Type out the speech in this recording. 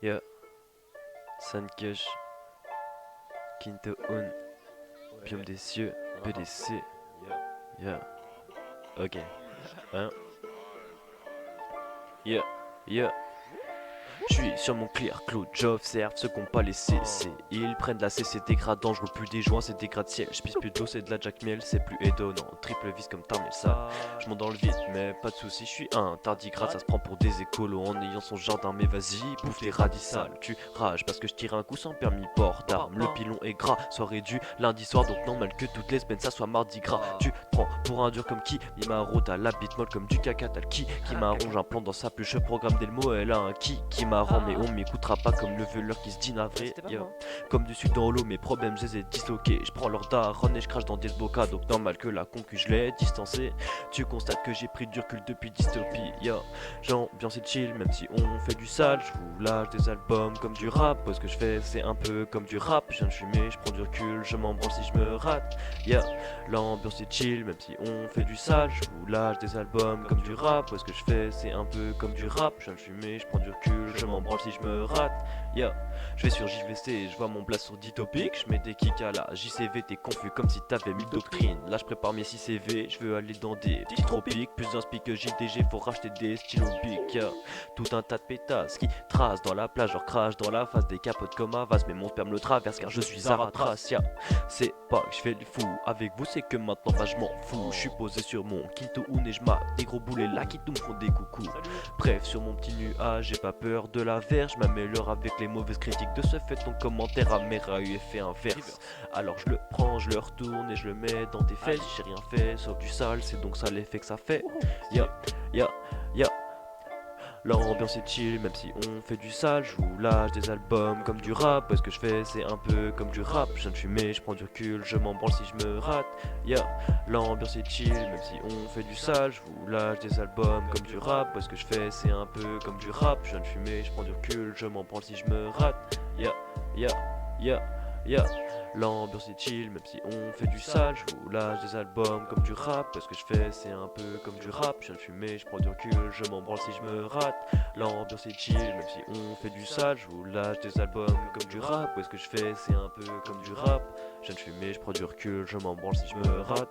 Yeah, Sunkush, Quinto Un, Pium des cieux, PDC. Yeah, ok. Hein? Yeah, yeah. Je suis sur mon clear cloud, j'observe ceux qu'on pas les CC. Ils prennent de la C, c'est dégradant, je roule plus des joints, c'est des gratte-ciel. Je pisse plus d'eau, c'est de la Jack Miel, c'est plus étonnant. Triple vis comme Tarmel ça. Je monte dans le vide, mais pas de soucis, je suis un tardigrade, ça se prend pour des écolos en ayant son jardin. Mais vas-y, bouffe tes radis sales. Tu rages parce que je tire un coup sans permis, port d'armes. Le pilon est gras, soirée du lundi soir, donc normal que toutes les semaines ça soit mardi gras. Tu prends pour un dur comme qui, il m'arrête à la bite molle comme du caca, t'as le qui m'arrange un plan dans sa pluche, je programme des mots, elle a un qui marrant, mais on m'écoutera pas comme le veuleur qui se dit navré. Comme du sucre dans l'eau, mes problèmes je les ai disloqués. Je prends leur daron et je crache dans des bocas, donc normal que la concu je l'ai distancé. Tu constates que j'ai pris du recul depuis dystopie. J'ambiance est chill, même si on fait du sale. Je vous lâche des albums comme du rap, parce que je fais c'est un peu comme du rap. Je viens de fumer, je prends du recul, je m'en branle si je me rate. L'ambiance est chill, même si on fait du sale. Je vous lâche des albums comme du rap, parce que je fais c'est un peu comme du rap. Je viens de fumer, je prends du recul, je m'en branle si je me rate. Je vais sur JVC, je vois mon blast sur 10 topics. Je mets des kicks à la JCV, t'es confus comme si t'avais 1000 doctrines. Là je prépare mes 6 CV, je veux aller dans des petits tropiques. Plus d'inspi que JDG, faut racheter des stylos bic. Tout un tas de pétasses qui tracent dans la plage, genre crash dans la face des capotes comme Avas. Mais mon sperme le traverse car je suis Zaratras. C'est pas que je fais le fou, avec vous c'est que maintenant bah je m'en fous. Je suis posé sur mon Quinto Un et je mate des gros boulets là qui tout me font des coucous. Bref, sur mon petit nuage, j'ai pas peur de la verge. Je m'améliore avec les mauvaises critiques. De ce fait, ton commentaire à mes eu effet inverse. Alors je le prends, je le retourne et je le mets dans tes fesses. J'ai rien fait sauf du sale, c'est donc ça l'effet que ça fait. Ya, ya, ya. L'ambiance est chill, même si on fait du sale. Je vous lâche des albums comme du rap. Parce que je fais, c'est un peu comme du rap. Je viens de fumer, je prends du recul, je m'en branle si je me rate. L'ambiance est chill, même si on fait du sale. Je vous lâche des albums comme du rap. Parce que je fais, c'est un peu comme du rap. Je viens de fumer, je prends du recul, je m'en branle si je me rate. Ya, ya, ya, ya. L'ambiance est chill, même si on fait du sale. Je vous lâche des albums comme du rap. Parce que je fais, c'est un peu comme du rap. Je viens de fumer, je prends du recul, je m'en branle si je me rate. L'ambiance est chill, même si on fait du sale. Je vous lâche des albums comme du rap. Parce que je fais, c'est un peu comme du rap. Je viens de fumer, je prends du recul, je m'en branle si je me rate.